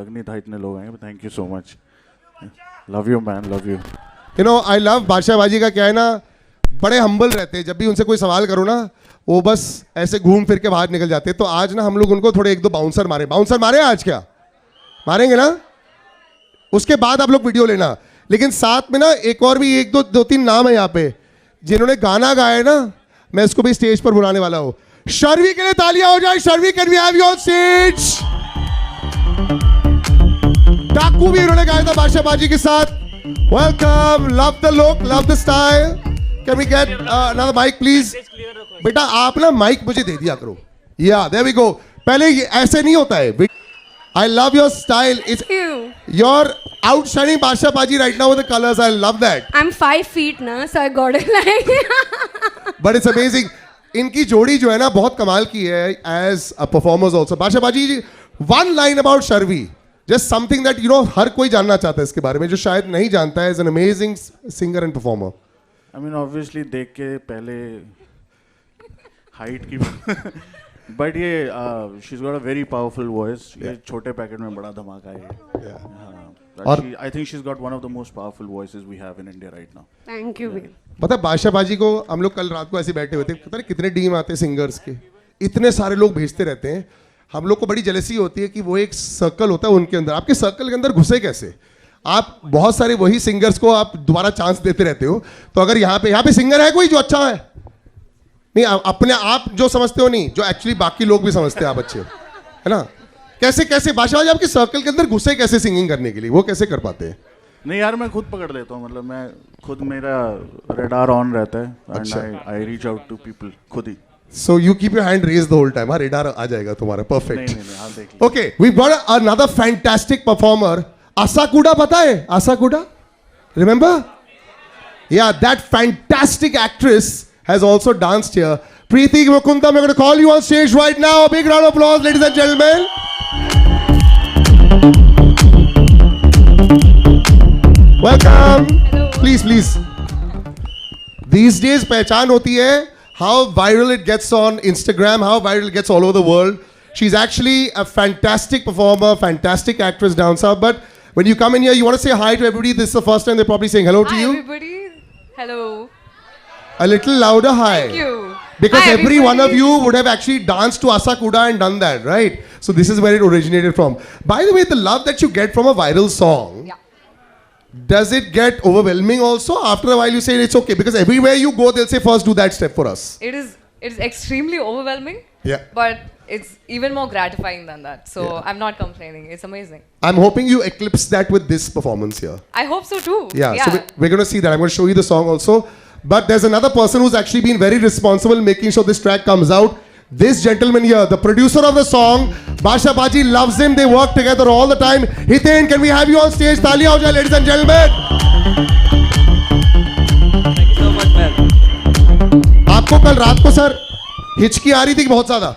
लग नहीं था इतने लोग आएंगे. Thank you so much. Love you man, love you. You know I love बादशाह बाजी का क्या है ना, बड़े हम्बल रहते हैं. जब भी उनसे कोई सवाल करो ना वो बस ऐसे घूम फिर के बाहर निकल जाते हैं. तो आज ना हम लोग उनको थोड़े 1-2 बाउंसर मारे आज. क्या मारेंगे ना, उसके बाद आप लोग वीडियो लेना. लेकिन साथ में ना एक और भी 1-2-3 नाम है यहाँ पे जिन्होंने गाना गाया है ना, मैं इसको भी स्टेज पर बुलाने वाला हूँ. शर्वी के लिए तालियां हो जाए. Sharvi, can we have you on stage? Daaku भी इन्होंने गाया था बादशाह बाजी के साथ. Welcome. Love the look, love the style. Can we get another mic please? बेटा आप ना माइक मुझे दे दिया करो. या देयर वी गो. पहले ऐसे नहीं होता है. I love your style. It's you're outshining Basha Baji right now with the colors. I love that. I'm 5 feet now, so I got it like. But it's amazing. इनकी जोड़ी जो है ना बहुत कमाल की है as a performers also. Basha Baji ji, one line about Sharvi. Just something that you know हर कोई जानना चाहता है इसके बारे में जो शायद नहीं जानता है. Is an amazing singer and performer. I mean obviously देख के पहले हाइट की बट ये she is got a very powerful voice. ये छोटे पैकेट में बड़ा धमाका है. और I think she is got one of the most powerful voices we have in India right now. Thank you. पता है बादशाह बाजी को हम लोग कल रात को ऐसे बैठे हुए थे. पता है कितने डीएम आते हैं सिंगर्स के, इतने सारे लोग भेजते रहते हैं. हम लोग को बड़ी जेलसी होती है कि वो एक सर्कल होता है उनके अंदर. आपके सर्कल के अंदर घुसे कैसे? आप बहुत सारे वही सिंगर्स को आप दोबारा चांस देते रहते हो. तो अगर यहाँ पे सिंगर है कोई जो अच्छा है? नहीं, अपने आप जो समझते हो नहीं, जो एक्चुअली बाकी लोग भी समझते हैं आप अच्छे, है ना? कैसे बादशाह बाजी आपके सर्कल के अंदर घुसे कैसे सिंगिंग करने के लिए? वो कैसे कर पाते हैं? नहीं यार, मैं खुद पकड़ लेता हूँ. मतलब मैं खुद, मेरा रेडार ऑन रहता है and I reach out to people खुद ही. So you keep your hand raised the whole time. हाँ, रेडार आ जाएगा तुम्हारा. Perfect. नहीं, हाँ देख लो. Okay, we've got another fantastic performer. Asakuda पता है? Asakuda? Remember? Yeah, that fantastic actress has also danced here. Preeti Mukunda, I'm going to call you on stage right now. A big round of applause, ladies and gentlemen. Welcome. Hello. Please. These days पहचान होती है how viral it gets on Instagram, how viral it gets all over the world. She's actually a fantastic performer, fantastic actress down south. But when you come in here, you want to say hi to everybody. This is the first time they're probably saying hello to Hi you. everybody. Hello. A little louder hi. Thank you. Because Hi, every one of everybody. you would have actually danced to Asakuda and done that, right? So this is where it originated from. By the way, the love that you get from a viral song, Yeah. does it get overwhelming also? After a while you say it's okay, because everywhere you go they'll say first do that step for us. It is extremely overwhelming. Yeah. But it's even more gratifying than that. So Yeah. I'm not complaining. It's amazing. I'm hoping you eclipse that with this performance here. I hope so too. Yeah. So we're going to see that. I'm going to show you the song also. But there's another person who's actually been very responsible making sure this track comes out. This gentleman here, the producer of the song, Basha Baji loves him. They work together all the time. Hiten, can we have you on stage? Taaliyan ho jaye, ladies and gentlemen. Thank you so much, man. आपको कल रात को sir हिचकी आ रही थी बहुत ज्यादा,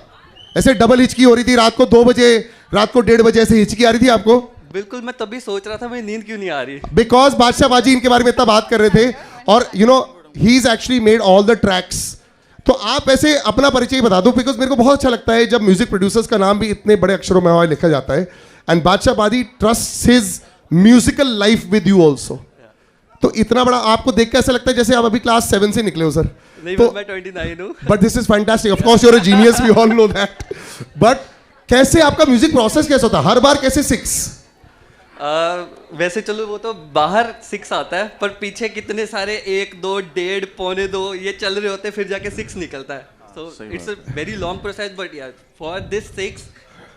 ऐसे डबल हिचकी हो रही थी रात को 2 बजे, रात को 1:30 बजे ऐसे हिचकी आ रही थी आपको? बिल्कुल, मैं तभी सोच रहा था मेरी नींद क्यों नहीं आ रही. बिकॉज बादशाह बाजी इनके बारे में इतना बात कर रहे थे. और you know he is actually made all the tracks. तो आप ऐसे अपना परिचय बता दो, बिकॉज मेरे को बहुत अच्छा लगता है जब म्यूजिक प्रोड्यूसर्स का नाम भी इतने बड़े अक्षरों में वहाँ लिखा जाता है. एंड बादशाह बाजी trust his musical life with you also. तो इतना बड़ा आपको देख के ऐसा लगता है जैसे आप अभी क्लास 7 से निकले हो सर. नहीं, तो मैं 29 हूँ. But this is fantastic. Of course you are a genius, we all know that. बट कैसे आपका म्यूजिक प्रोसेस कैसे होता है? हर बार कैसे 6? वैसे चलो वो तो बाहर 6 आता है, पर पीछे कितने सारे 1, 2, 1.5, पौने 2 ये चल रहे होते हैं, फिर जाके 6 निकलता है. So it's a very long process, but yeah, for this 6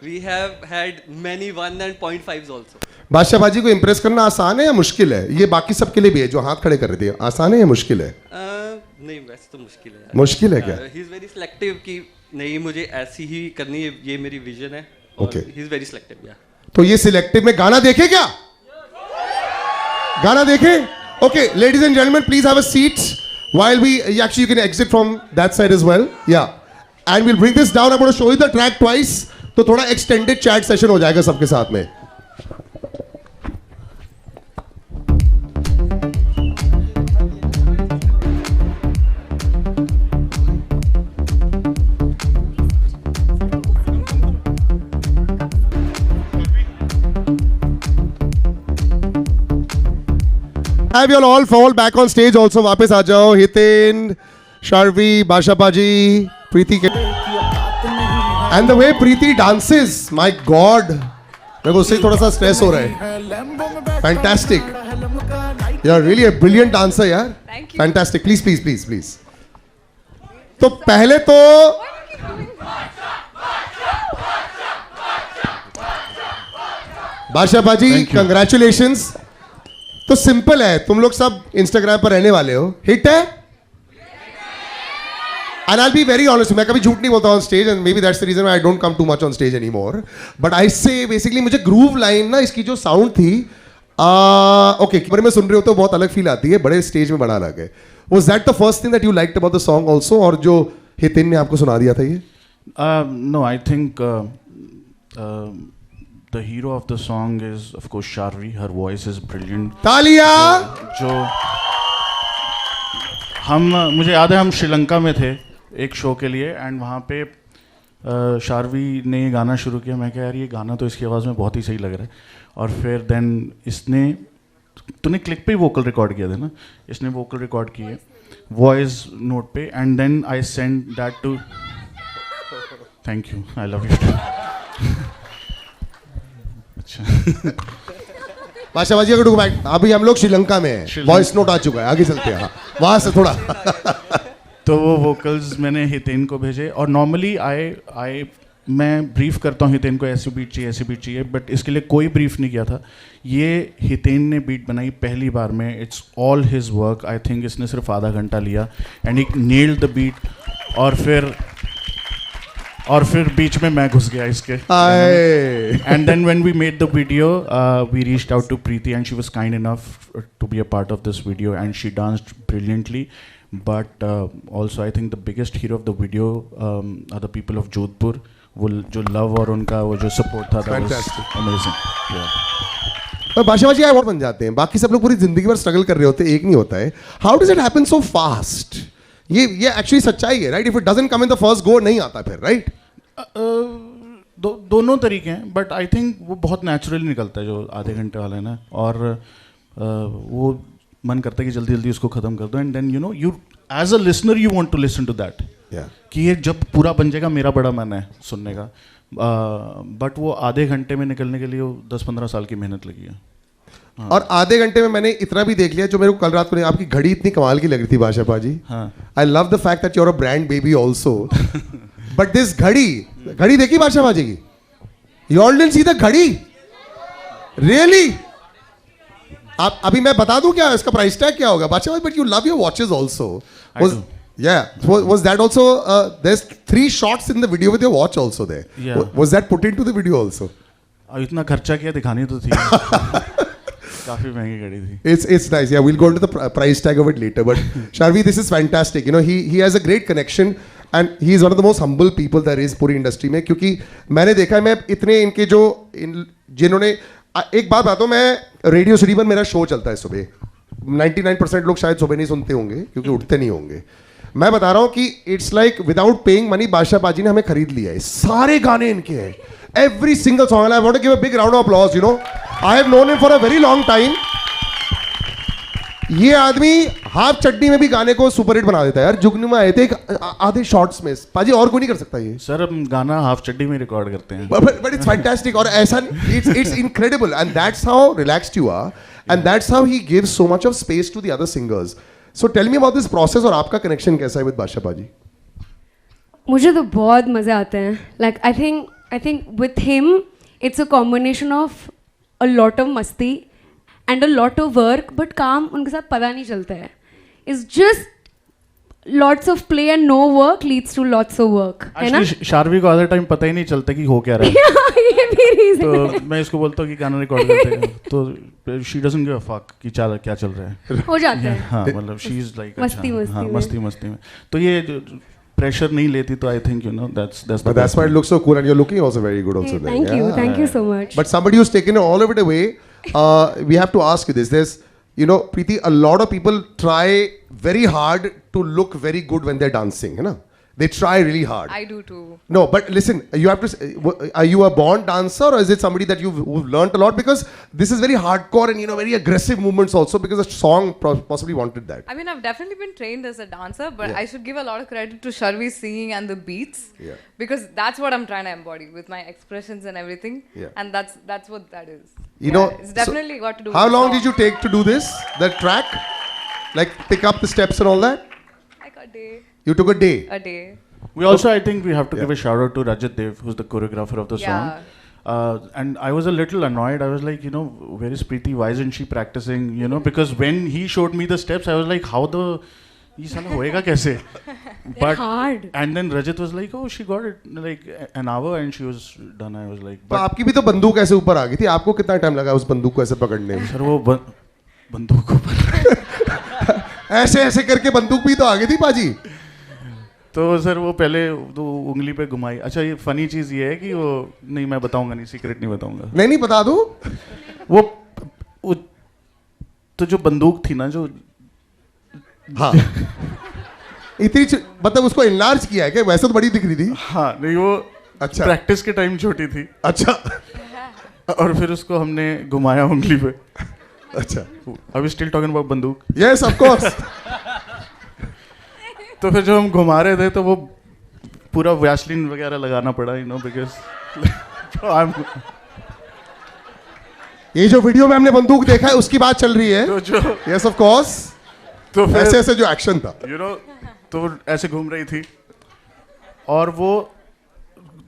we have had many 1 and 0.5s also. बादशाह बाजी को इम्प्रेस करना आसान है या मुश्किल है? ये बाकी सबके लिए भी है जो हाथ खड़े कर रहे थे. आसान है या मुश्किल है? नहीं, वैसे तो मुश्किल है यार. मुश्किल है क्या? ही इज वेरी सिलेक्टिव कि नहीं मुझे ऐसी ही करनी है, ये मेरी विजन है. Okay. He is very selective. या तो ये सिलेक्टिव में गाना देखे क्या? गाना देखे? Okay, ladies and gentleman, please have a seat while we actually you can exit from that side as well. Yeah, and we'll bring this down. I'm going to show you the track twice. तो थोड़ा extended chat session हो जाएगा सबके साथ में. Have you all fall back on stage also? वापस आ जाओ. हितेन, शार्वी, बाशा पाजी, प्रीति के. And the way Preeti dances, my God. मेरे को उससे थोड़ा सा स्ट्रेस हो रहा है. Fantastic. You're really a brilliant dancer, यार. Thank you. Fantastic. Please, please, please, please. तो पहले तो बादशाह बाजी, कंग्रेचुलेशंस. तो सिंपल है, तुम लोग सब इंस्टाग्राम पर रहने वाले हो. हिट है. And I'll be very honest, मैं कभी झूठ नहीं बोलता on stage, and maybe that's the reason why I don't come too much on stage anymore. But I say basically मुझे groove line ना, इसकी जो sound थी, okay, कैमरे में सुन रहे हो तो बहुत अलग फील आती है, बड़े स्टेज में बड़ा अलग है. Was that the first thing that you liked about the song also, और जो हितिन ने आपको सुना दिया था ये? No, I think the hero of the song is of course Sharvi. Her voice is brilliant. तालियां. जो मुझे याद है हम श्रीलंका में थे एक शो के लिए, एंड वहाँ पे शार्वी ने ये गाना शुरू किया. मैं कहा यार ये गाना तो इसकी आवाज़ में बहुत ही सही लग रहा है. और फिर देन इसने, तूने क्लिक पे ही वोकल रिकॉर्ड किया था ना, इसने वोकल रिकॉर्ड किए वॉइस नोट पे, and then I send that to. Thank you, I love you. अच्छा. बादशाह बाजी, अगर बैक, अभी हम लोग श्रीलंका में हैं, वॉइस नोट आ चुका है, आगे चलते हैं. हाँ, वहाँ से थोड़ा. तो वो वोकल्स मैंने हितेन को भेजे, और नॉर्मली मैं ब्रीफ करता हूँ हितेन को ऐसी बीट चाहिए, बट इसके लिए कोई ब्रीफ नहीं किया था. ये हितेन ने बीट बनाई पहली बार में. It's all his work. I think इसने सिर्फ आधा घंटा लिया and he nailed the beat. और फिर बीच में मैं घुस गया इसके. And then when we made the video we reached out to Preeti and she was kind enough to be a part of this video and she danced brilliantly. But also I think the biggest hero of the video are the people of Jodhpur. वो जो love और उनका वो जो support था, that was amazing. पर बादशाह बाजी बहुत बन जाते हैं. बाकी सब लोग पूरी जिंदगी भर स्ट्रगल कर रहे होते हैं, एक नहीं होता है. How does it happen so fast? ये एक्चुअली सच्चाई है, right? If it doesn't come in the first go, नहीं आता फिर, right? दोनों तरीके हैं, बट आई थिंक वो बहुत नेचुरली निकलता है जो आधे घंटे वाला है ना. और वो मन करता है कि जल्दी जल्दी उसको खत्म कर दो, and then you as a listener you want to listen to that, कि ये जब पूरा बन जाएगा मेरा बड़ा मन है सुनने का. बट वो आधे घंटे में निकलने के लिए 10-15 साल की मेहनत लगी है. हाँ. और आधे घंटे में मैंने इतना भी देख लिया जो मेरे को कल रात को. आपकी घड़ी इतनी कमाल की लग रही थी बादशाह पाजी. I love the fact that you are a brand baby also. But this घड़ी देखी बादशाह पाजी की? You all didn't see the घड़ी? रियली? आप अभी मैं बता दूं क्या इसका प्राइस टैग क्या होगा बादशाह? But you love your watches also. Was that also there's 3 shots in the video with your watch also there? Yeah. Was that put into the video also? इतना खर्चा किया, दिखानी तो थी. काफी महंगी घड़ी थी. It's nice. Yeah, we'll go into the price tag of it later. But Sharvi, this is fantastic. You know, he has a great connection and he is one of the most humble people there is पूरी industry में. क्योंकि मैंने देखा है, मैं इतने इनके जो जिन्होंने, एक बात बताता हूँ, मैं रेडियो सिटी पर मेरा शो चलता है सुबह. 99% लोग शायद सुबह नहीं सुनते होंगे क्योंकि उठते नहीं होंगे. मैं बता रहा हूँ कि it's like without paying money बादशाह पाजी ने हमें खरीद लिया है. सारे गाने इनके हैं, every single song. I want to give a big round of applause. You know, I have known him for a very long time. ये आदमी हाफ चड्डी में भी गाने को सुपर हिट बना देता है यार. जुगनू में आए थे आधे शॉर्ट्स में. पाजी और कोई नहीं कर सकता ये. सर हम गाना हाफ चड्डी में रिकॉर्ड करते हैं. But it's fantastic. और ऐसा it's incredible and that's how relaxed you are and that's how he gives so much of space to the other singers. So tell me about this process और आपका connection कैसा है with बादशाह पाजी? मुझे तो बहुत मज़े आते हैं. Like I think with him it's a combination of a lot of मस्ती and a lot of work, but काम उनके साथ पता नहीं चलता है. It's just lots of play and no work leads to lots of work, है ना? शार्वी को आधा टाइम पता ही नहीं चलता कि हो क्या रहा है. ये भी reason है. तो मैं इसको बोलता हूँ कि गाना रिकॉर्ड करते हैं, तो she doesn't give a fuck कि क्या चल रहा है. हो जाता है. हाँ, मतलब she is like मस्ती में. तो ये प्रेशर नहीं लेती, तो I think But that's why it looks so cool and you're looking also very good also. Thank you so much. But somebody who's taken all of it away, we have to ask you this. There's, Preeti, a lot of people try very hard to look very good when they're dancing, है ना? They try really hard. I do too. No, but listen, you have to. Are you a born dancer, or is it somebody that who've learned a lot? Because this is very hardcore and very aggressive movements also. Because the song possibly wanted that. I mean, I've definitely been trained as a dancer, but Yeah. I should give a lot of credit to Sharvi's singing and the beats. Yeah. Because that's what I'm trying to embody with my expressions and everything. Yeah. And that's what that is. You know, it's so definitely got to do. How with the long song. did you take to do this? That track, like pick up the steps and all that. Like a day. You took a day. A day. We also, I think, we have to Yeah. give a shout out to Rajat Dev, who's the choreographer of the Yeah. song. And I was a little annoyed. I was like, where is Preeti? Why isn't she practicing? Because when he showed me the steps, I was like, how the ये साला होएगा कैसे? But hard. and then Rajat was like, oh, she got it like an hour and she was done. I was like, तो but आपकी भी तो बंदूक ऐसे ऊपर आ गई थी. आपको कितना टाइम लगा उस बंदूक को ऐसे पकड़ने में? सर वो बंदूक ऊपर ऐसे ऐसे करके बंदूक भी तो आ गई थी बाजी. तो सर वो पहले तो उंगली पे घुमाई. अच्छा ये फनी चीज़ ये है कि वो नहीं मैं बताऊंगा नहीं, सीक्रेट नहीं बताऊंगा. नहीं बता दूं. वो तो जो बंदूक थी ना जो हाँ. मतलब उसको इनलार्ज किया है क्या? वैसे तो बड़ी दिख रही थी. हाँ नहीं वो अच्छा. प्रैक्टिस के टाइम छोटी थी अच्छा. और फिर उसको हमने घुमाया उंगली पे. अच्छा. अभी स्टिल टॉकिंग अबाउट बंदूक. Yes of course. तो फिर जब हम घुमा रहे थे तो वो पूरा वैसलीन वगैरह लगाना पड़ा बिकॉज ये जो वीडियो में हमने बंदूक देखा है उसकी बात चल रही है. तो जो यस ऑफ कोर्स. तो ऐसे फिर ऐसे जो एक्शन था. तो वो ऐसे घूम रही थी और वो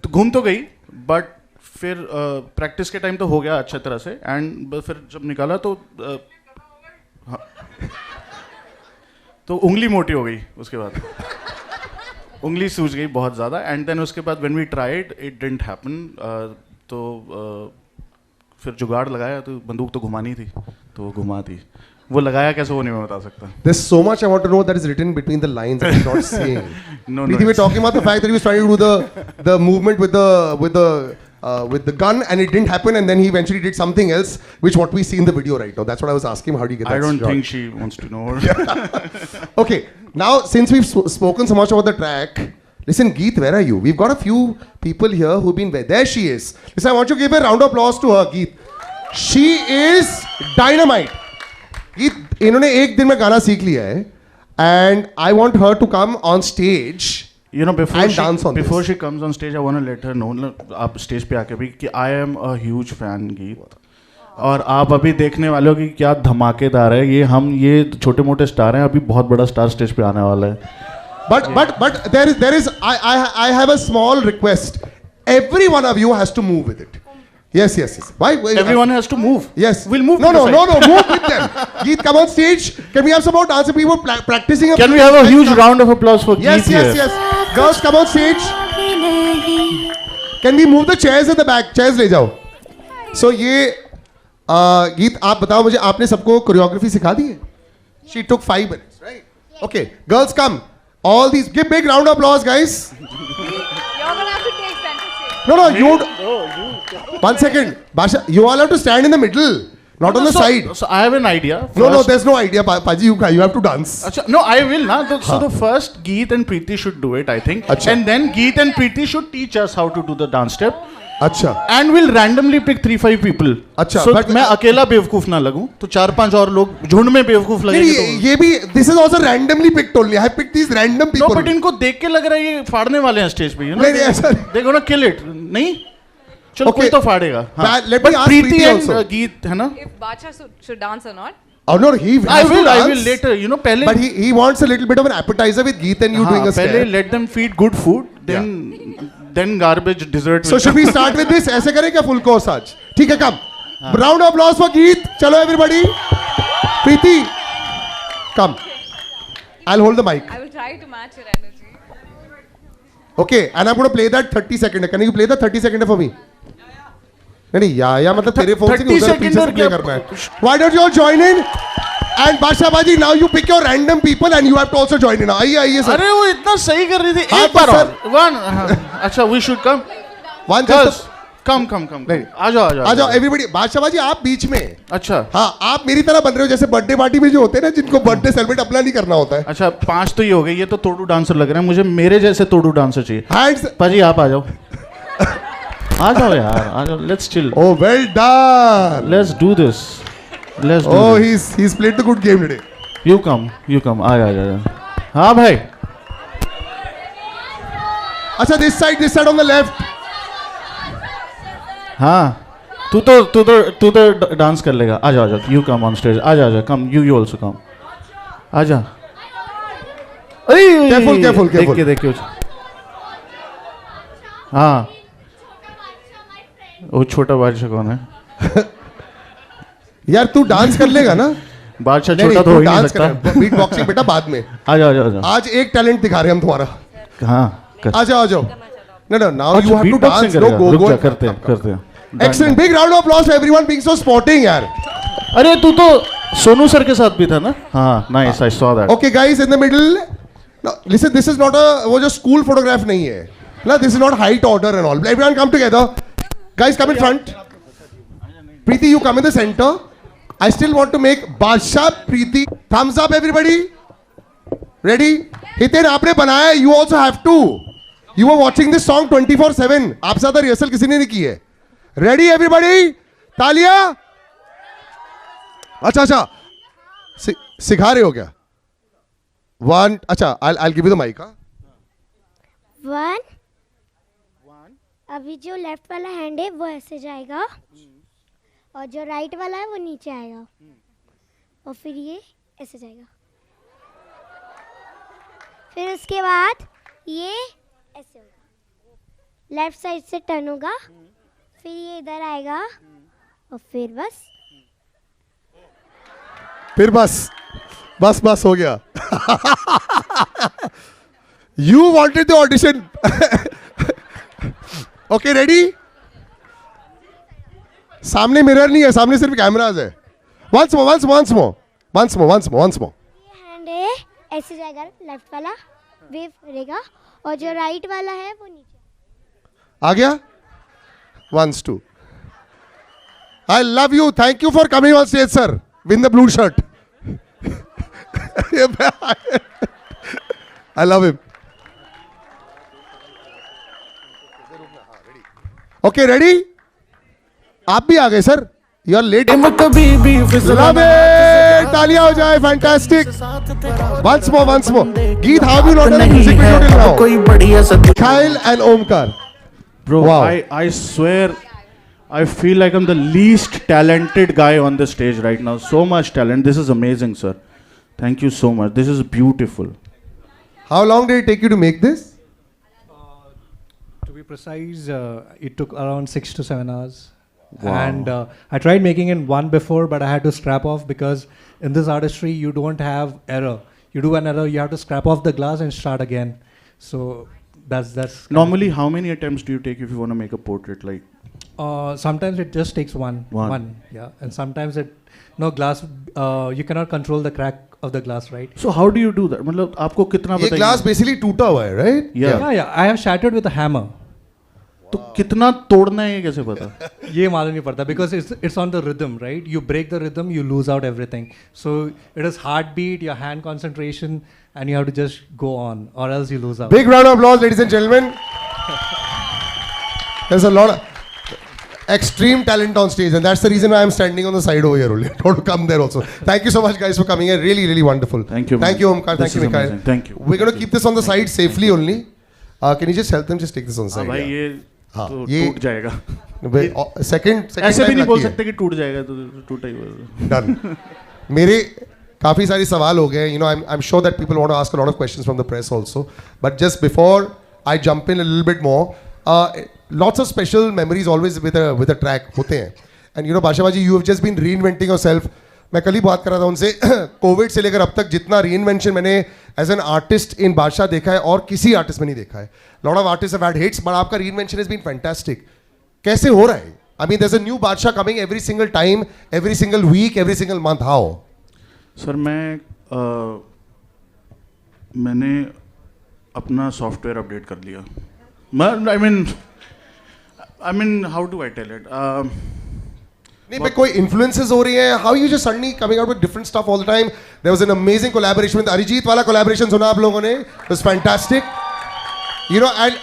तो घूम तो गई बट फिर प्रैक्टिस के टाइम तो हो गया अच्छी तरह से एंड फिर जब निकाला तो हाँ, तो उंगली मोटी हो गई. उसके बाद उंगली सूज गई बहुत ज़्यादा एंड देन उसके बाद when we tried it didn't happen. तो फिर जुगाड़ लगाया तो बंदूक तो घुमानी थी तो वो घुमा दी. वो लगाया कैसे वो नहीं मैं बता सकता. There's so much I want to know that is written between the lines that he's not saying. No, Preeti, we're talking about the fact that he was trying to do the movement with the gun and it didn't happen and then he eventually did something else which what we see in the video right now. That's what I was asking him. How do you get that I don't shot? think she wants to know. Okay, now since we've spoken so much about the track, listen, Geet, where are you? We've got a few people here who've been there. She is. Listen, I want you to give a round of applause to her, Geet. She is dynamite. Geet, इन्होंने एक दिन में गाना सीख लिया है and I want her to come on stage. Before she comes on stage, I want to let her know आप stage पे आके भी कि I am a huge fan गीत. और आप अभी देखने वाले हो कि क्या धमाकेदार है ये छोटे मोटे स्टार हैं अभी बहुत बड़ा स्टार स्टेज पे आने वाला है. But there is I have a small request. Every one of you has to move with it. Yes. Why? Everyone has to move. Yes. We'll move. No. Move with them. Geet, come on stage. Can we have some more dancing people practicing? Can we have a huge round of applause for Geet here? Yes. Girls, come on stage. Can we move the chairs at the back? Chairs ले जाओ. So ये गीत आप बताओ मुझे आपने सबको choreography सिखा दी है? She took 5 minutes, right? Okay, girls come. All these give big round of applause, guys. You're gonna have to take center stage. No, you. 1 second, Basha. You all have to stand in the middle, not on the side. So I have an idea. No, there's no idea, Paji. You have to dance. Achha, no, I will na. So the first Geet and Preeti should do it, I think. Achha. And then Geet and Preeti should teach us how to do the dance step. अच्छा. And we'll randomly pick 3-5 people. अच्छा. So but मैं अकेला बेवकूफ ना लगूं, तो 4-5 और लोग झुंड में बेवकूफ लगेंगे. नहीं, ये भी this is also randomly picked only. I have picked these random people. No, but इनको देख के लग रहा है ये फाड़ने वाले हैं स्टेज पे. नहीं, ऐसा नहीं. They're gonna kill it. नहीं? चलो कोई तो फाड़ेगा. Let me ask Preeti also. and Geet है ना? If Bacha should dance or not. Oh no, I will later. पहले. But he wants a little bit of an appetizer with Geet and you doing a step. पहले let them feed good food, then garbage dessert. So should we start with this? ऐसे करें क्या full course आज? ठीक है, come. Round of applause for Geet. चलो everybody. Preeti, come. I'll hold the mic. I will try to match your energy. Okay, and I'm going to play that 30-second. Can you play that 30-second for me? नहीं या मतलब तेरे phone से नहीं, उधर पीछे से प्ले करना है. Why don't you all join in? And Basha Baji, now you pick your random people and you have to also join in. आइए सर. अरे वो इतना सही कर रही थी. हाँ, एक बार सर. और. One. अच्छा, we should come. One Girls, कम नहीं। आ जाओ आ जाओ एवरीबॉडी। बादशाह बाजी आप बीच में। अच्छा आप मेरी तरह बन रहे हो जैसे बर्थडे पार्टी में जो होते हैं ना, जिनको बर्थडे सेलिब्रेट अपना नहीं करना होता है। अच्छा 5 तो ये हो गए, ये तो तोड़ू डांसर लग रहे हैं मुझे, मेरे जैसे तोड़ू डांसर चाहिए। हैंड्स। पाजी आप आ जाओ आ जाओ यार, आ जाओ, let's chill, oh well done. Let's do this, let's do oh he's played the good game today. You come आ जा। हाँ भाई, अच्छा this side on the left. हाँ तू तो डांस कर लेगा, आ जा, यू कम ऑन स्टेज, आ जा, कम यू ऑल्सो कम, आ जा। Careful. देख के हाँ, वो छोटा बादशाह कौन है? यार तू डांस कर लेगा ना? बादशाह छोटा तो हो ही नहीं सकता। बीट बॉक्सिंग बेटा बाद में। आ जा। आज एक टैलेंट दिखा रहे हैं हम तुम्हारा। हाँ आ जाओ। No, now you have to dance. No, go. करते हैं। Excellent. Big round of applause for everyone being so sporting यार. अरे तू तो सोनू सर के साथ भी था ना? हाँ, nice, I saw that. Okay guys in the middle. No, listen, this is not वो जो school photograph नहीं है ना, this is not height order and all. Everyone come together. Guys come in front. Preeti, you come in the center. I still want to make Badshah Preeti. Thumbs up everybody. Ready? Hiten आपने बनाया, you also have to. You were watching this song 24/7. आपसे ज़्यादा rehearsal किसी ने नहीं की है. Ready everybody? तालियां. अच्छा सिखा रहे हो क्या? One. अच्छा I'll give you the mic. One. अभी जो लेफ्ट वाला हैंड है वो ऐसे जाएगा और जो राइट वाला है वो नीचे आएगा और फिर ये ऐसे जाएगा। फिर उसके बाद ये ऐसे होगा, लेफ्ट साइड से टर्न होगा, फिर ये इधर आएगा और फिर बस हो गया। You wanted the audition. Okay, ready? सामने मिरर नहीं है, सामने सिर्फ कैमराज है। Once more. ये हैंड है ऐसे जाएगा, लेफ्ट वाला वेव रहेगा और जो राइट वाला है वो नीचे आ गया? 1 2. I love you. Thank you for coming on stage, sir. Win the blue shirt. I love him. Okay, ready? आप भी आ गए sir. You are late. Love it. तालियां हो जाए. Fantastic. Once more. Geet, how have you not done a music video till now? Kyle and Omkar. Bro, Wow. I swear, I feel like I'm the least talented guy on the stage right now. So much talent. This is amazing, sir. Thank you so much. This is beautiful. How long did it take you to make this? To be precise, it took around 6 to 7 hours. Wow. And I tried making it one before, but I had to scrap off because in this artistry, you don't have error. You do an error, you have to scrap off the glass and start again. So that's Normally, how many attempts do you take if you want to make a portrait? Like, sometimes it just takes one. Yeah. And sometimes glass, you cannot control the crack of the glass, right? so how do you do that? मतलब आपको कितना ये बताइए? glass basically टूटा हुआ है, right? Yeah. I have shattered with a hammer. तो कितना तोड़ना है ये कैसे पता? ये मालूम नहीं पड़ता because it's on the rhythm, right? You break the rhythm, you lose out everything. So it is heartbeat, your hand concentration, and you have to just go on, or else you lose out. Big round of applause, ladies and gentlemen. There's a lot of extreme talent on stage, and that's the reason why I'm standing on the side over here only. Don't come there also. Thank you so much, guys, for coming here. Really, really wonderful. Thank you, man. Thank you, Omkar. This Thank you, is Mikhail. amazing. Thank you. We're going to keep this on the side safely only. Can you just help them just take this on the हाँ side? भाई yeah. ये हाँ, तो ये- टूट जाएगा. Second ऐसे भी time नहीं बोल lucky है. सकते कि टूट जाएगा तो टूटा ही होगा. Done. मेरे काफ़ी सारे सवाल हो गए. You know, I'm sure that people want to ask a lot of questions from the press also. But just before I jump in a little bit more, lots of special memories always with a track होते हैं. And you know, Basha Baji, you have just been reinventing yourself. मैं कल ही बात कर रहा था उनसे. Covid से लेकर अब तक जितना reinvention मैंने एज एन आर्टिस्ट इन बादशाह देखा है और किसी आर्टिस्ट में नहीं देखा है. Lot of artist have had hits, but आपका reinvention has been fantastic. कैसे हो रहा है? I mean, there's a new Badshah coming every single time, every single week, every single month. How? Sir मैंने अपना सॉफ्टवेयर अपडेट कर लिया. I mean, I mean, how do I tell it? नहीं भाई कोई influences हो रही हैं? How you just suddenly coming out with different stuff all the time? There was an amazing collaboration with Arijit वाला collaboration सुना आप लोगों ने? It was fantastic. You know, and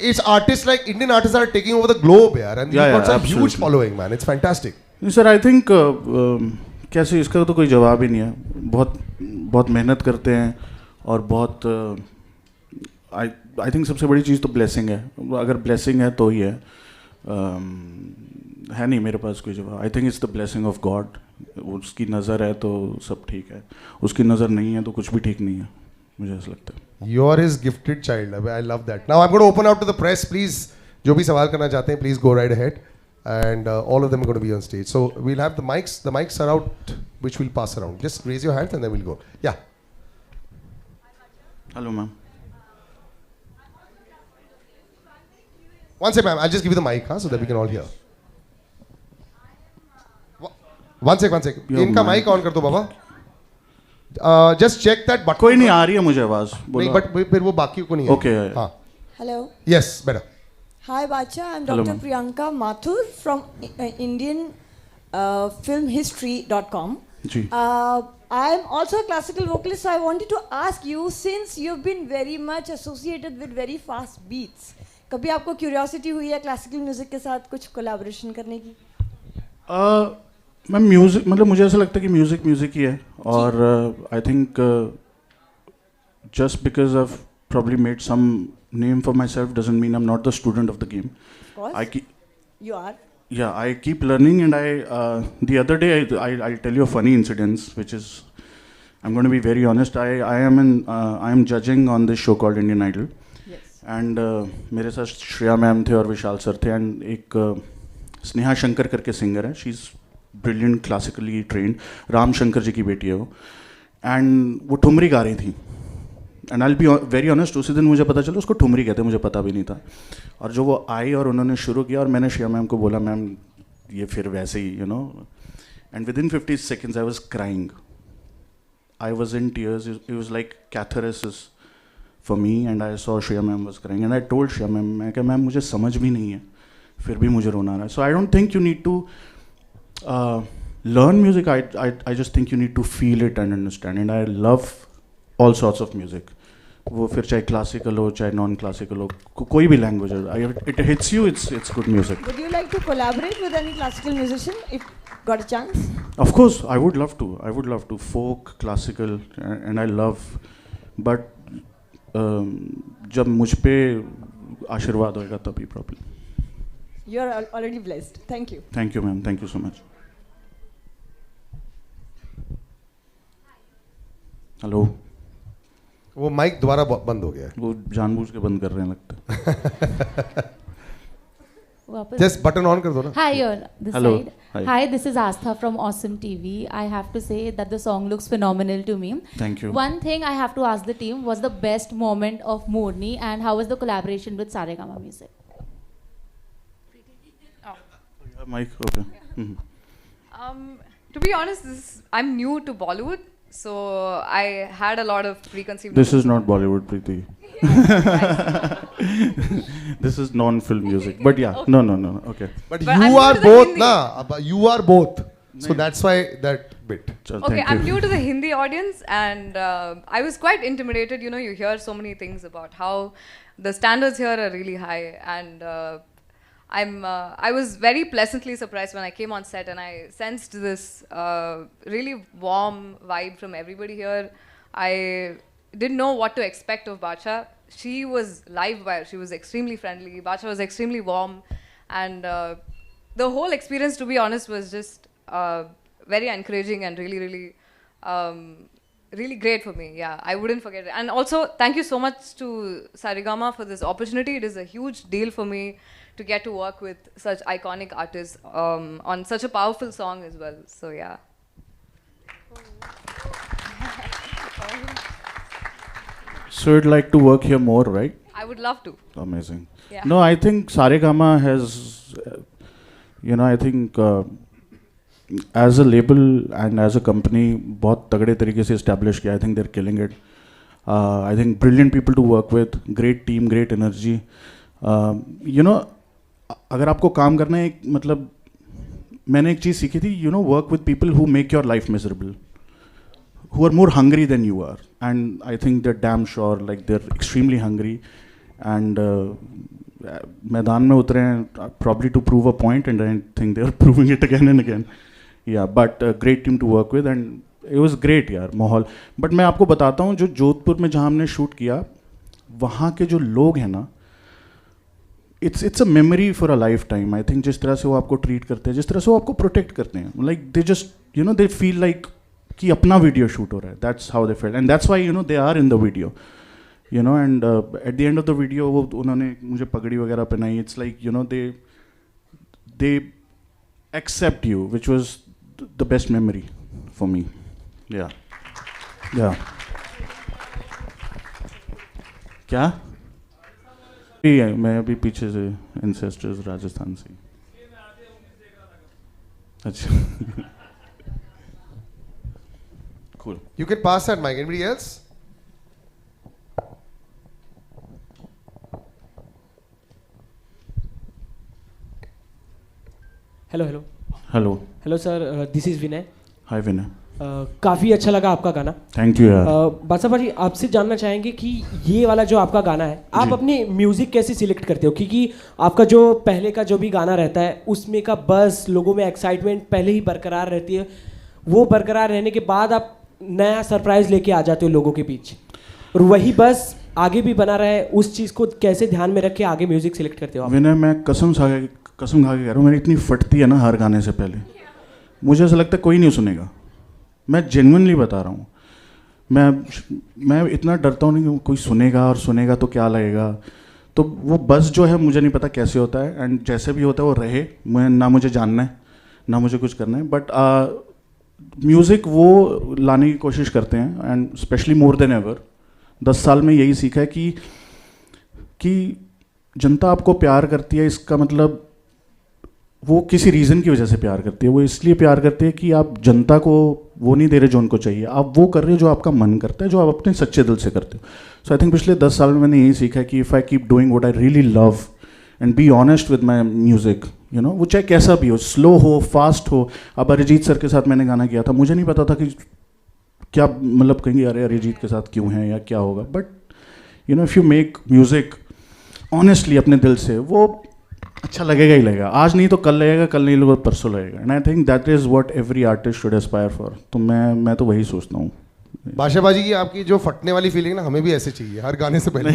it's artists like Indian artists are taking over the globe, यार, and Yeah, you've got yeah, some huge absolutely. following, man. It's fantastic. Sir I think कैसे इसका तो कोई जवाब ही नहीं है. बहुत बहुत मेहनत करते हैं और बहुत आई थिंक सबसे बड़ी चीज़ तो ब्लेसिंग है. अगर ब्लेसिंग है तो ही है. है नहीं मेरे पास कोई जवाब. I think it's the blessing of God. उसकी नज़र है तो सब ठीक है. उसकी नज़र नहीं है तो कुछ भी ठीक नहीं है. मुझे ऐसा लगता है. You're his gifted child. I love that. Now I'm going to open out to the press. Please, जो भी सवाल करना चाहते हैं, please go right ahead. And all of them are going to be on stage. So we'll have the mics. The mics are out, which we'll pass around. Just raise your hands and then we'll go. Yeah. Hello ma'am. One second, ma'am. I'll just give you the mic, so that we can all hear. One sec. Your इनका mic. mic on कर दो बाबा. Just check that button. कोई नहीं आ रही है मुझे आवाज़. नहीं, but फिर वो बाकी को नहीं है. Okay. हाँ. Hello. Yes, better. Hi, Bacha. I'm Hello, Dr. ma'am. Priyanka Mathur from IndianFilmHistory.com. Ji. I'm also a classical vocalist, so I wanted to ask you, since you've been very much associated with very fast beats, कभी आपको curiosity हुई है classical music के साथ कुछ collaboration करने की? Ma'am music मतलब मुझे ऐसा लगता है कि म्यूज़िक ही है. और I think just because I've probably made some name for myself doesn't mean I'm not the student of the game. Of course. You are. Yeah, I keep learning, and the other day I'll tell you a funny incident, which is, I'm going to be very honest. I am judging on this show called Indian Idol. Yes. And मेरे साथ Shreya ma'am थे और विशाल sir थे, and एक स्नेहा शंकर करके singer है. She is brilliant, classically trained. Ram Shankar ji की बेटी है वो. एंड वो ठुमरी गा रही थी. And I be very honest, उसी दिन मुझे पता चला उसको ठुमरी कहते हैं. मुझे पता भी नहीं था. और जो वो आई और उन्होंने शुरू किया और मैंने श्रेया मैम को बोला, मैम ये फिर वैसे ही you know. And within 50 seconds I was crying. I was in tears. It was like catharsis for me. And I saw Shreya ma'am was crying. And I told Shreya ma'am, मैं क्या ma'am मुझे समझ भी नहीं है, फिर भी मुझे रोना आ रहा है. So I don't think you need to learn music. I just think you need to feel it and understand. And I love all sorts of music. वो फिर चाहे क्लासिकल हो चाहे नॉन क्लासिकल हो, कोई भी लैंग्वेज हो, it hits you, it's good music. Would you like to collaborate with any classical musician if got a chance? Of course, I would love to. Folk, classical, and I love. But जब मुझ पे आशीर्वाद होएगा तभी problem. You are already blessed. Thank you. Thank you, ma'am. Thank you so much. Hello. वो mic दोबारा बंद हो गया है. वो जानबूझ के बंद कर रहे हैं लगता है. जस्ट बटन ऑन कर दो ना. Hi, you're this Hello. side. Hi. Hi, this is Astha from Awesome TV. I have to say that the song looks phenomenal to me. Thank you. One thing I have to ask the team was the best moment of Morni and how was the collaboration with Saregama Music? Mike, okay. To be honest, I'm new to Bollywood, so I had a lot of preconceived. This is not Bollywood, Preeti. This is non-film music. But yeah, Okay. no. Okay. But But I'm you new are to the both, Hindi. na. You are both. So that's why that bit. Chal, Okay, thank I'm you. new to the Hindi audience, and I was quite intimidated. You know, you hear so many things about how the standards here are really high, and I was very pleasantly surprised when I came on set and I sensed this really warm vibe from everybody here. I didn't know what to expect of Bacha. She was live wire. She was extremely friendly. Bacha was extremely warm, and the whole experience, to be honest, was just very encouraging and really great for me. Yeah, I wouldn't forget it. And also, thank you so much to Saregama for this opportunity. It is a huge deal for me to get to work with such iconic artists on such a powerful song as well. So yeah. So you'd like to work here more, right? I would love to. Amazing. Yeah. No, I think Saregama has, I think as a label and as a company, बहुत तगड़े तरीके से establish किया. I think they're killing it. I think brilliant people to work with, great team, great energy. अगर आपको काम करना है, मतलब मैंने एक चीज़ सीखी थी, you know, work with people who make your life miserable, who are more hungry than you are, and I think they're damn sure, like they're extremely hungry, and मैदान में उतरे हैं probably to prove a point, and I think they're proving it again and again. Yeah, but great team to work with, and it was great यार माहौल. But मैं आपको बताता हूँ, जो जोधपुर में जहाँ हमने शूट किया, वहाँ के जो लोग हैं ना, it's a memory for a lifetime. I think जिस तरह से वो आपको ट्रीट करते हैं, जिस तरह से वो आपको प्रोटेक्ट करते हैं, like they just, you know, they feel like कि अपना वीडियो शूट हो रहा है. That's how they felt, and that's why, you know, they are in the video, you know. And at the end of the video वो उन्होंने मुझे पगड़ी वगैरह पहनाई. It's like, you know, they accept you, which was the best memory for me. या क्या मैं अभी पीछे से एंसेस्टर्स राजस्थान से. अच्छा. Cool. You can pass that mic. Anybody else? Hello sir, this is Vinay. Hi Vinay. काफ़ी अच्छा लगा आपका गाना. थैंक यू यार. बादशाह भाई, आपसे जानना चाहेंगे कि ये वाला जो आपका गाना है, आप अपनी म्यूज़िक कैसे सिलेक्ट करते हो? क्योंकि आपका जो पहले का जो भी गाना रहता है उसमें का बस, लोगों में एक्साइटमेंट पहले ही बरकरार रहती है, वो बरकरार रहने के बाद आप नया सरप्राइज लेके आ जाते हो लोगों के बीच, और वही बस आगे भी बना रहे, उस चीज़ को कैसे ध्यान में रख के आगे म्यूजिक सिलेक्ट करते हो आप? विनय, मैं कसम खा के कह रहा हूँ, मेरी इतनी फटती है ना हर गाने से पहले, मुझे ऐसा लगता है कोई नहीं सुनेगा. मैं जेन्युइनली बता रहा हूँ. मैं इतना डरता हूँ नहीं कि कोई सुनेगा, और सुनेगा तो क्या लगेगा. तो वो बस जो है, मुझे नहीं पता कैसे होता है, एंड जैसे भी होता है वो रहे. मैं ना मुझे जानना है ना मुझे कुछ करना है, बट म्यूज़िक वो लाने की कोशिश करते हैं. And specially more than ever 10 साल में यही सीखा है कि जनता आपको प्यार करती है, इसका मतलब वो किसी रीज़न की वजह से प्यार करती है. वो इसलिए प्यार करती है कि आप जनता को वो नहीं दे रहे जो उनको चाहिए, आप वो कर रहे हो जो आपका मन करता है, जो आप अपने सच्चे दिल से करते हो. सो आई थिंक पिछले 10 साल में मैंने यही सीखा है कि if I keep doing what I really love and be honest with my music, you know, वो चाहे कैसा भी हो, स्लो हो, फास्ट हो. अब अरिजीत सर के साथ मैंने गाना किया था, मुझे नहीं पता था कि क्या, मतलब कहेंगे अरे अरिजीत के साथ क्यों है या क्या होगा, but you know, if you make music honestly अपने दिल से, वो अच्छा लगेगा ही लगेगा. आज नहीं तो कल लगेगा, कल नहीं तो परसों लगेगा. And I think that is what every artist should Aspire for. तो मैं तो वही सोचता हूँ. बादशाहबाजी की आपकी जो फटने वाली फीलिंग ना, हमें भी ऐसे चाहिए हर गाने से पहले,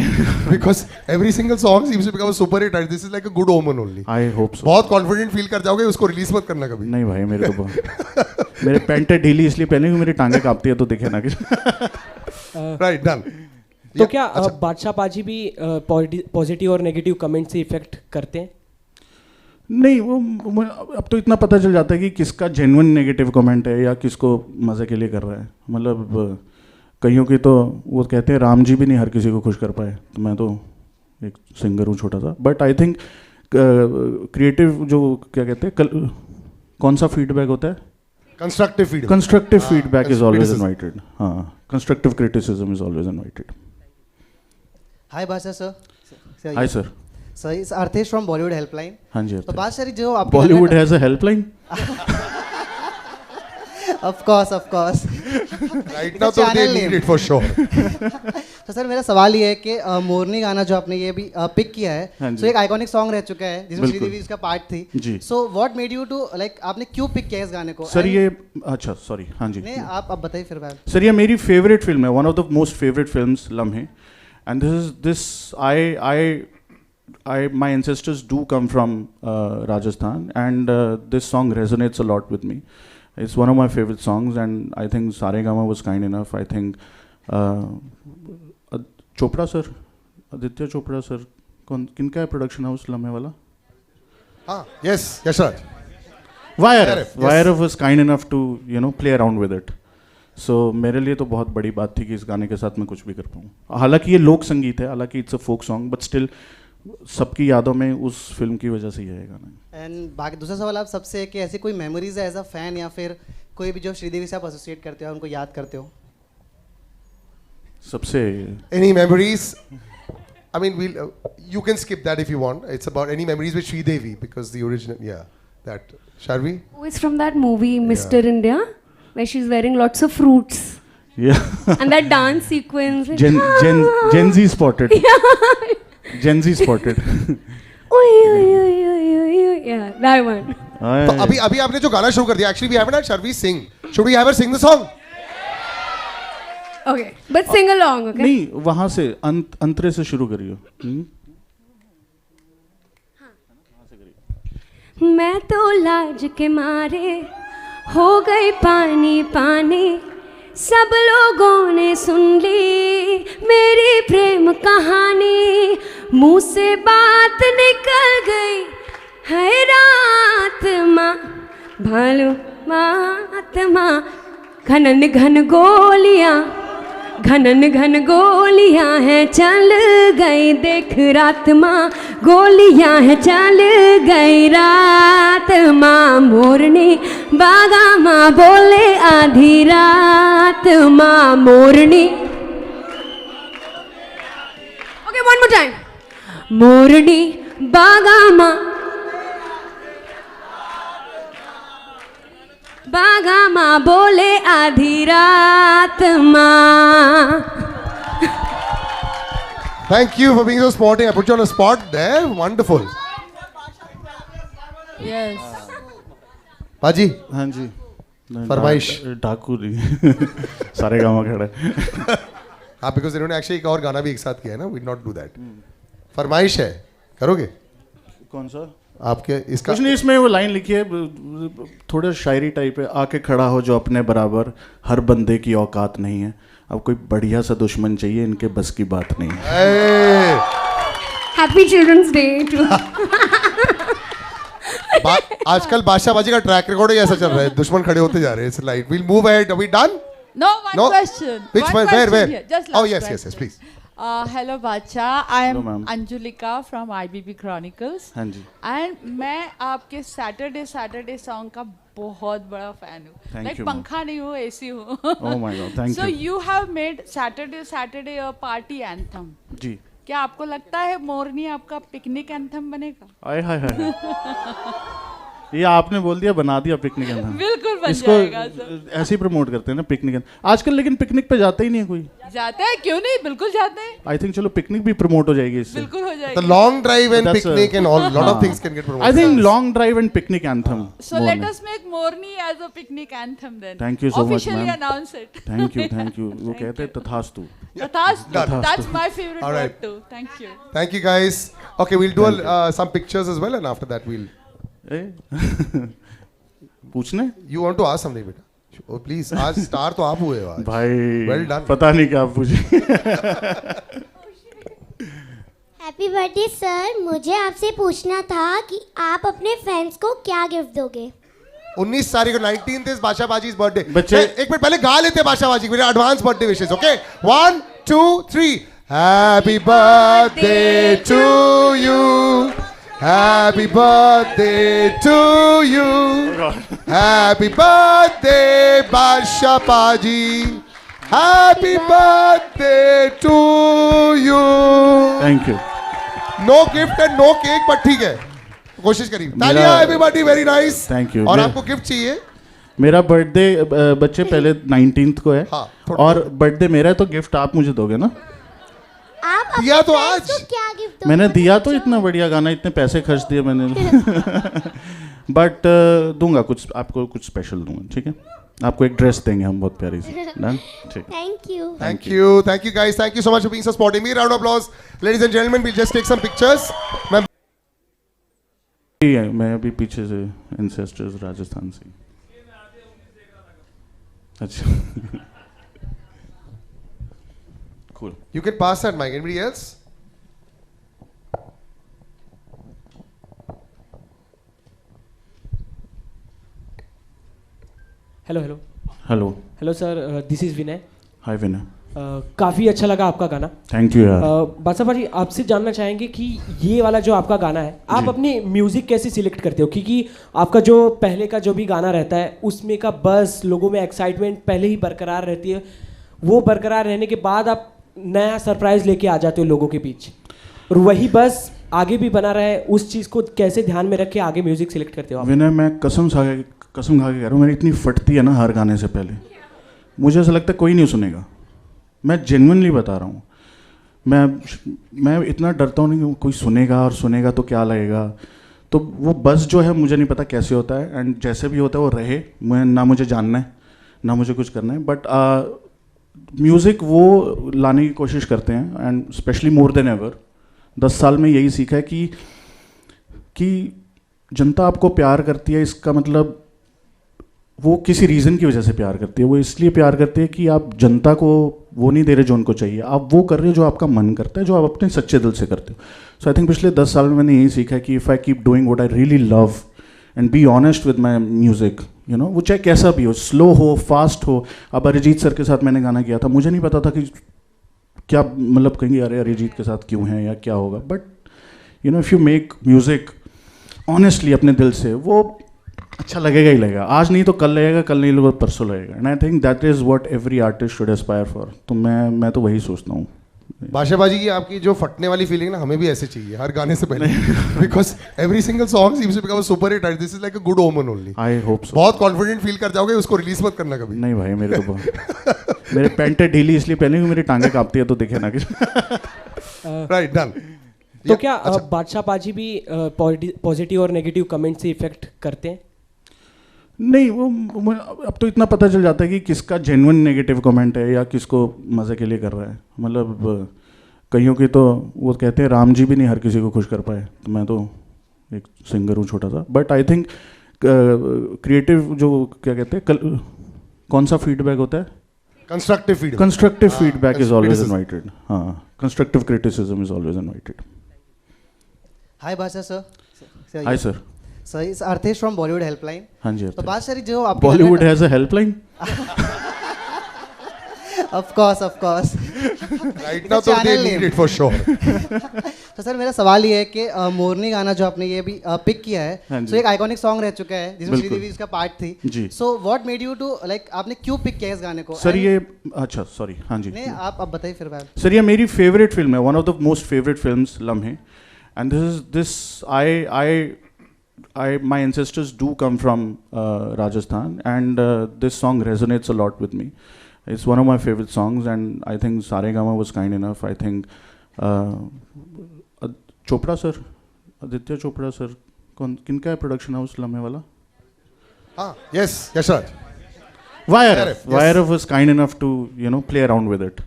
because every single song seems to become a super hit. This is like a good omen only. I hope so. बहुत कॉन्फिडेंट फील कर जाओगे, उसको रिलीज मत करना कभी. नहीं भाई, मेरे को मेरे पैंट ढीली इसलिए पहने कि मेरी टांगे कांपती है, तो दिखे ना कि. Right, done. तो क्या बादशाह पाजी भी पॉजिटिव और नेगेटिव कमेंट से इफेक्ट करते हैं? नहीं, वो अब तो इतना पता चल जाता है कि किसका जेन्युइन नेगेटिव कमेंट है या किसको मज़े के लिए कर रहा है. मतलब कईयों की तो वो कहते हैं राम जी भी नहीं हर किसी को खुश कर पाए. तो मैं तो एक सिंगर हूँ छोटा सा, बट आई थिंक क्रिएटिव जो क्या कहते हैं, कौन सा फीडबैक होता है, constructive feedback is always invited. हाँ, constructive criticism is always invited. Hi Badshah sir. Hi sir. Sir, is Arthesh from Bollywood helpline. हाँ जी. तो बादशाह जो आप Bollywood has a helpline. Of course. Right now तो they need it for sure. तो सर, मेरा सवाल ये है कि मोरनी गाना जो आपने ये भी पिक किया है, सो एक आइकॉनिक सॉन्ग रह चुका है जिसमें श्रीदेवी इसका पार्ट थी. So what made you to like, आपने क्यों पिक किया इस गाने को? सर ये अच्छा, सॉरी. हाँ जी. नहीं, आप बताइए फिर बात. सर ये मेरी फेवरेट फिल्म है, one of the most favourite films Lamhe. And this my ancestors do come from Rajasthan, and this song resonates a lot with me. It's one of my favorite songs, and I think Saregama was kind enough. I think Chopra sir, Aditya Chopra sir, किनका है production house लम्हे वाला? हाँ, yes, Yashraj. YRF was kind enough to, you know, play around with it. So मेरे लिए तो बहुत बड़ी बात थी कि इस गाने के साथ मैं कुछ भी कर पाऊँ. हालांकि ये लोक संगीत है, हालांकि it's a folk song, but still सबकी यादों में उस फिल्म की वजह से ही है गाना. एंड बाकी दूसरा सवाल आप सबसे कि ऐसी कोई मेमोरीज है एज अ फैन या फिर कोई भी जो श्रीदेवी से आप एसोसिएट करते हो, उनको याद करते हो? सबसे any memories I mean, you can skip that if you want. It's about any memories with Sridevi because the original, that. Sharvi? Oh, it's from that movie, Mr. India, where she's wearing lots of fruits. Yeah. And that dance sequence. Gen Z spotted. Gen Z spotted. Yeah, that one. तो अभी आपने जो गाना शुरू कर दिया, actually we haven't had Sharvi sing. Should we have her sing the song? Okay, but sing along, okay? नहीं, वहाँ से अंतरे से शुरू करियो. मैं तो लाज के मारे हो गई पानी पानी, सब लोगों ने सुन ली मेरी प्रेम कहानी, मुंह से बात निकल गई है रात माँ भालू मात माँ, घनन घन गोलियाँ घनन घन गोलियाँ हैं चल गई देख रात माँ, गोलियाँ हैं चल गई रात माँ, मोरनी बागा माँ बोले आधी रात माँ, मोरनी. Okay, one more time. मोरनी बागा माँ बागा माँ बोले आधी रात माँ. Thank you for being so sporting. I put you on a spot there. Wonderful. Yes. पाजी. हाँ जी. फरमाइश. डाकू नहीं. सारे गाँव खड़े. हाँ, because इन्होंने actually एक और गाना भी एक साथ किया है ना. We not do that. फरमाइश है. करोगे? कौन सा? आपके इसका कुछ नहीं, इसमें वो लाइन लिखी है थोड़ा शायरी टाइप है. आके खड़ा हो जो अपने बराबर, हर बंदे की औकात नहीं है, अब कोई बढ़िया सा दुश्मन चाहिए, इनके बस की बात नहीं है. Happy Children's Day to आजकल बादशाहबाजी का ट्रैक रिकॉर्ड ही ऐसा चल रहा है, दुश्मन खड़े होते जा रहे हैं. It's like we'll move ahead. Are we done? No, one question. Which one one? question Where? Here. Just Oh last yes, question. yes, please. Hello Bacha, I am ma'am. Anjulika from IBB Chronicles. हाँ जी. And मैं आपके Saturday song का बहुत बड़ा fan हूँ. Thank you, पंखा नहीं हूँ, AC हूँ. Oh my God, thank So you. you have made Saturday a party anthem. जी. क्या आपको लगता है मोरनी आपका पिकनिक एंथम बनेगा? आय हाय हाय. ये आपने बोल दिया, बना दिया पिकनिक एंथम. बिल्कुल बन इसको जाएगा सर. ऐसे ही प्रमोट करते हैं ना पिकनिक एंथम आजकल, लेकिन पिकनिक पे जाता ही नहीं है कोई. जाते हैं, क्यों नहीं, बिल्कुल जाते हैं. आई थिंक चलो पिकनिक भी प्रमोट हो जाएगी इससे. बिल्कुल हो जाएगी. The long drive and picnic and all lot of things can get promoted. I think long drive and picnic anthem. So let us make Morni as a picnic anthem then. Thank you so much, Officially ma'am. announce it. Thank you, thank you. वो कहते हैं तथास्तु. Tathastu. That's my favorite All right. word too. Thank you. Thank you guys. Okay, we'll do some pictures as well, and after that we'll. पूछने? You want to ask something, बेटा? Oh please, आज star तो आप हुए हो आज. भाई. Well done. पता नहीं क्या पूछे. हैप्पी बर्थडे सर, मुझे आपसे पूछना था कि आप अपने फैंस को क्या गिफ्ट दोगे? 19 तारीख को 19th is बादशाहबाजी's birthday. बच्चे एक मिनट पहले गा लेते हैं बादशाहबाजी मेरे advance birthday wishes. Okay 1 2 3 happy birthday to you, happy birthday to you, happy birthday Badshahbaji, happy birthday to you. Thank you. No gift and no cake but ठीक है, कोशिश करिए. तालियां everybody, very nice. Thank you. और आपको gift चाहिए? मेरा birthday बच्चे पहले 19th को है. हाँ, और बर्थडे मेरा है तो गिफ्ट आप मुझे दोगे ना? आप दिया तो आज क्या गिफ्ट मैंने दिया तो इतना बढ़िया गाना, इतने पैसे खर्च दिए मैंने. बट दूंगा कुछ आपको, कुछ स्पेशल दूंगा. ठीक है, आपको एक ड्रेस देंगे हम बहुत प्यारी सी. डन. ठीक है. Thank you. Thank you. Thank you guys. Thank you so much for being so sporty. Me round of applause. Ladies and gentlemen, we'll just take some pictures. मैं अभी पीछे से एंसेस्टर्स राजस्थान से. अच्छा. Cool. You can pass that mic. Anybody else? Hello hello hello. Hello sir, this is Vinay. Hi Vinay. काफ़ी अच्छा लगा आपका गाना. थैंक यू यार. बादशाह भाई, आपसे जानना चाहेंगे कि ये वाला जो आपका गाना है, आप अपनी म्यूज़िक कैसे सिलेक्ट करते हो? क्योंकि आपका जो पहले का जो भी गाना रहता है उसमें का बस लोगों में एक्साइटमेंट पहले ही बरकरार रहती है, वो बरकरार रहने के बाद आप नया सरप्राइज लेके आ जाते हो लोगों के बीच. और वही बस आगे भी बना रहे, उस चीज़ को कैसे ध्यान में रख के आगे म्यूजिक सिलेक्ट करते हो आप? विनय, मैं कसम खा के कह रहा हूँ, मेरी इतनी फटती है ना हर गाने से पहले, मुझे ऐसा लगता है कोई नहीं सुनेगा। मैं जेन्युइनली बता रहा हूँ, मैं इतना डरता हूँ नहीं कि कोई सुनेगा और सुनेगा तो क्या लगेगा। तो वो बस जो है मुझे नहीं पता कैसे होता है, एंड जैसे भी होता है वो रहे, मैं ना मुझे जानना है ना मुझे कुछ करना है, बट म्यूज़िक वो लाने की कोशिश करते हैं, and specially more than ever 10 साल में यही सीखा है कि जनता आपको प्यार करती है, इसका मतलब वो किसी रीज़न की वजह से प्यार करती है। वो इसलिए प्यार करती है कि आप जनता को वो नहीं दे रहे जो उनको चाहिए, आप वो कर रहे हो जो आपका मन करता है, जो आप अपने सच्चे दिल से करते हो। सो आई थिंक पिछले 10 साल में मैंने यही सीखा है कि if I keep doing what I really love and be honest with my music, you know, वो चाहे कैसा भी हो, स्लो हो, फास्ट हो। अब अरिजीत सर के साथ मैंने गाना किया था, मुझे नहीं पता था कि क्या मतलब कहेंगे अरे अरिजीत के साथ क्यों है या क्या होगा, but you know if you make music honestly अपने दिल से, वो अच्छा लगेगा ही लगेगा। आज नहीं तो कल लगेगा, कल नहीं तो परसों लगेगा, and I think that is what every artist should Aspire for. तो मैं तो वही सोचता हूँ। बादशाहबाजी की आपकी जो फटने वाली फीलिंग ना, हमें भी ऐसे चाहिए हर गाने से पहले, because every single song seems to become a super hit and this is like a good omen only. I hope so. बहुत कॉन्फिडेंट फील कर जाओगे, उसको रिलीज मत करना कभी। नहीं भाई, मेरे तो मेरे पैंटें ढीली इसलिए पहने कि मेरी टांगें कांपती है, तो दिखे ना कि राइट डन। तो क्या बादशाह पाजी भी पॉजिटिव और नेगेटिव कमेंट से इफेक्ट करते हैं? नहीं, वो अब तो इतना पता चल जाता है कि किसका जेन्युइन नेगेटिव कमेंट है या किसको मज़े के लिए कर रहा है। मतलब कईयों की तो वो कहते हैं राम जी भी नहीं हर किसी को खुश कर पाए, तो मैं तो एक सिंगर हूँ छोटा सा, बट आई थिंक क्रिएटिव जो क्या कहते हैं कौन सा फीडबैक होता है, constructive feedback is always invited. हाँ, constructive criticism is always invited. Hi Badshah sir. Hi sir. Sir is Arthesh from Bollywood helpline. हाँ जी। तो बादशाह जो आप Bollywood has a helpline? Of course right now तो they need it for sure. तो सर मेरा सवाल ये है कि मोरनी गाना जो आपने ये भी पिक किया है, सो एक आइकॉनिक सॉन्ग रह चुका है जिसमें श्रीदेवी इसका पार्ट थी। So what made you to like, आपने क्यों पिक किया इस गाने को? सर ये अच्छा सॉरी, हाँ जी नहीं आप बताइए फिर बात। सर ये मेरी फेवरेट फिल्म है, one of the most favourite films Lamhe, and this my ancestors do come from Rajasthan, and this song resonates a lot with me. It's one of my favorite songs, and I think Saregama was kind enough. I think Chopra sir, Aditya Chopra sir, किनका है production house लम्हे वाला? हाँ, yes, Yashraj. YRF was kind enough to play around with it.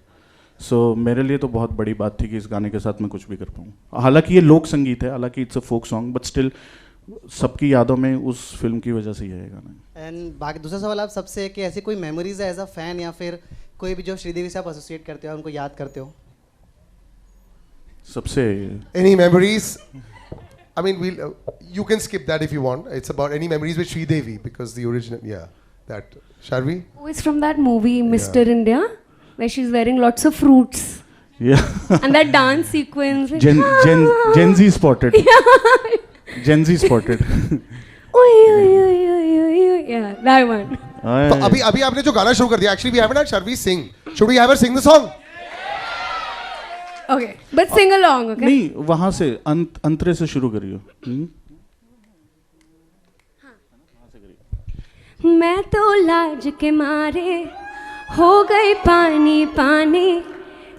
So मेरे लिए तो बहुत बड़ी बात थी कि इस गाने के साथ मैं कुछ भी कर पाऊँ। हालांकि ये लोक संगीत है, हालांकि it's a folk song, but still सबकी यादों में उस फिल्म की वजह से ही है गाना। एंड बाकी दूसरा सवाल आप सबसे कि ऐसी कोई मेमोरीज है एज अ फैन या फिर कोई भी जो श्रीदेवी से आप एसोसिएट करते हो, उनको याद करते हो? सबसे any memories? I mean, you can skip that if you want. It's about any memories with Sridevi because the original, that. Shall we? Oh, it's from that movie Mr. India, where she's wearing lots of fruits. Yeah. And that dance sequence. Gen Z spotted. Gen Z spotted. Yeah, that one. तो अभी आपने जो गाना शुरू कर दिया, actually we haven't had Sharvi sing. Should we have her sing the song? Okay, but sing along, okay? नहीं, वहाँ से अंतरे से शुरू करियो। मैं तो लाज के मारे हो गई पानी पानी,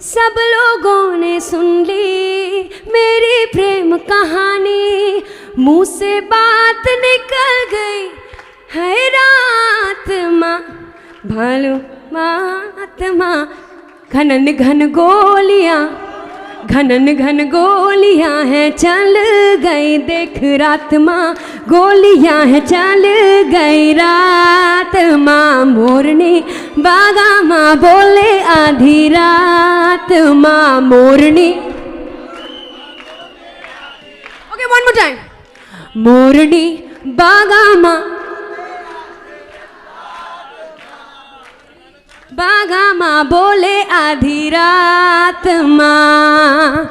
सब लोगों ने सुन ली मेरी प्रेम कहानी, मुंह से बात निकल गई है रात माँ भालू मात माँ, घनन घन गोलियाँ घनन घन गोलियाँ हैं चल गई देख रात माँ, गोलियाँ हैं चल गई रात माँ, मोरनी बागा माँ बोले आधी रात माँ, मोरनी। Okay, one more time. मोरनी बागा माँ बागा माँ बोले आधी रात माँ।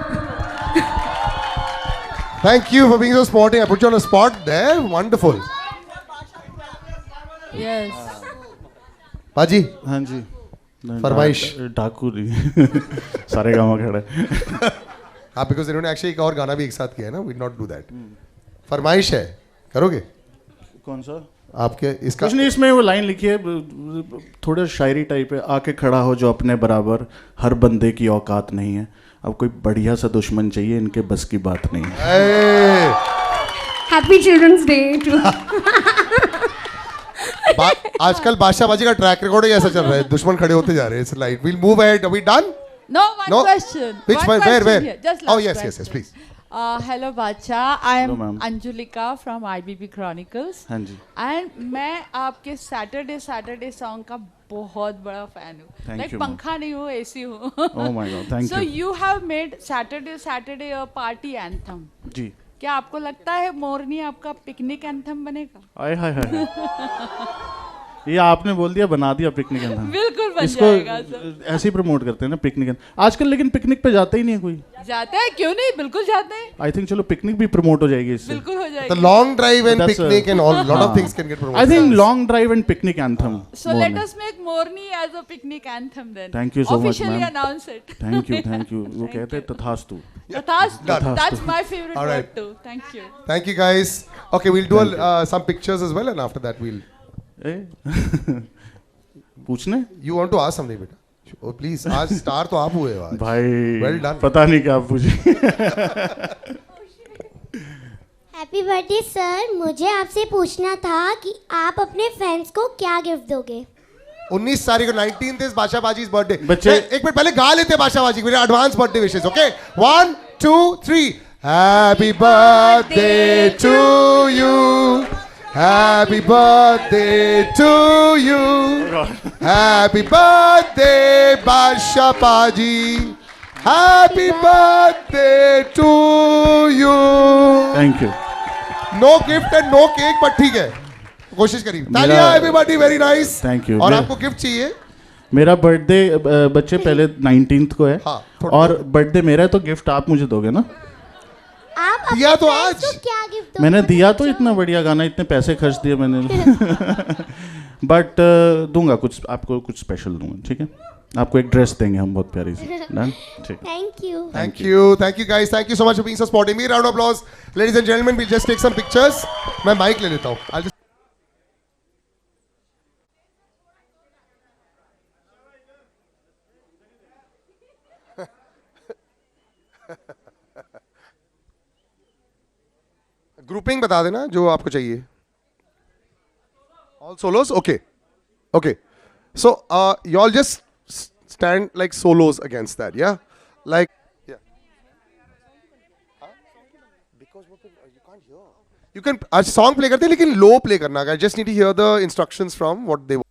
Thank you for being so sporting. I put you on a spot there. Wonderful. Yes. पाजी। हाँ जी। फरमाइश। डाकू जी। सारे गाँव खड़े। हाँ बिकॉज इन्होंने एक्चुअली एक और गाना भी एक साथ किया है ना, वी नॉट डू दैट। फरमाइश है, करोगे? कौन सा? आपके इसका कुछ नहीं, इसमें वो लाइन लिखी है थोड़ा शायरी टाइप है, आके खड़ा हो जो अपने बराबर, हर बंदे की औकात नहीं है, अब कोई बढ़िया सा दुश्मन चाहिए, इनके बस की बात नहीं है। हैप्पी चिल्ड्रंस डे टू आजकल बादशाहबाजी का ट्रैक रिकॉर्ड ही ऐसा चल रहा है, दुश्मन खड़े होते जा रहे हैं। It's like we'll move ahead, are we done? No, one question. Which one one? Where? question here. Just Oh last yes, question. yes, please. Hello Bacha, I am Hello, ma'am. Anjulika from IBB Chronicles. हाँ जी। And मैं आपके Saturday song का बहुत बड़ा fan हूँ। Thank Like you, ma'am. पंखा नहीं हूँ, AC हूँ। Oh my God, thank So you. you have made Saturday a party anthem. जी। क्या आपको लगता है मोरनी आपका पिकनिक एंथम बनेगा? आय हाय हाय ये आपने बोल दिया, बना दिया पिकनिक एंथम। बिल्कुल बन इसको जाएगा सर। ऐसे ही प्रमोट करते हैं ना पिकनिक एंथम आजकल, लेकिन पिकनिक पे जाता ही नहीं है कोई। जाते हैं, क्यों नहीं, बिल्कुल जाते हैं। आई थिंक चलो पिकनिक भी प्रमोट हो जाएगी इससे। बिल्कुल हो जाएगी। The long drive and That's picnic and all lot of things can get promoted. I think long drive and picnic anthem. So let us make Morni as a picnic anthem then. Thank you so much, Officially ma'am. announce it. Thank you. वो कहते हैं तथास्तु। Tathastu. Tathastu. That's my favorite All right. word too. Thank you. Thank you guys. Okay, we'll do some pictures as well, and after that we'll. पूछने? You want to ask something, बेटा? Oh please, आज star तो आप हुए हो आज। भाई Well done. पता नहीं क्या पूछे। हैप्पी बर्थडे सर, मुझे आपसे पूछना था कि आप अपने फैंस को क्या गिफ्ट दोगे? 19 तारीख को 19th इज बादशाहबाजी's बर्थडे। बच्चे एक मिनट पहले गा लेते हैं बादशाहबाजी, मेरे advance birthday wishes. Okay 1 2 3 happy birthday to you, happy birthday to you, happy birthday Badshahbaji, happy birthday to you. Thank you. No gift and no cake, but ठीक है, कोशिश करिए। तालियां everybody, very nice. Thank you. और आपको gift चाहिए? मेरा birthday बच्चे पहले 19th को है। हाँ, और बर्थडे मेरा है तो गिफ्ट आप मुझे दोगे ना? आप दिया तो फैंस आज को क्या गिफ्ट दोगे? मैंने दिया तो इतना बढ़िया गाना, इतने पैसे खर्च दिए मैंने। बट दूंगा कुछ, आपको कुछ स्पेशल दूंगा, ठीक है? आपको एक ड्रेस देंगे हम बहुत प्यारी सी। डन? ठीक। Thank you. Thank you guys, thank you so much for being so supporting me. Round of applause ladies and gentleman, we just take some pictures. मैं माइक ले लेता हूं। I'll just... ग्रुपिंग बता देना जो आपको चाहिए। All solos? Okay. So, you all just stand like solos against that, yeah? Like, yeah. Huh? Because you can't hear. You can song play करते हैं लेकिन low play करना है. I just need to hear the instructions from what they want.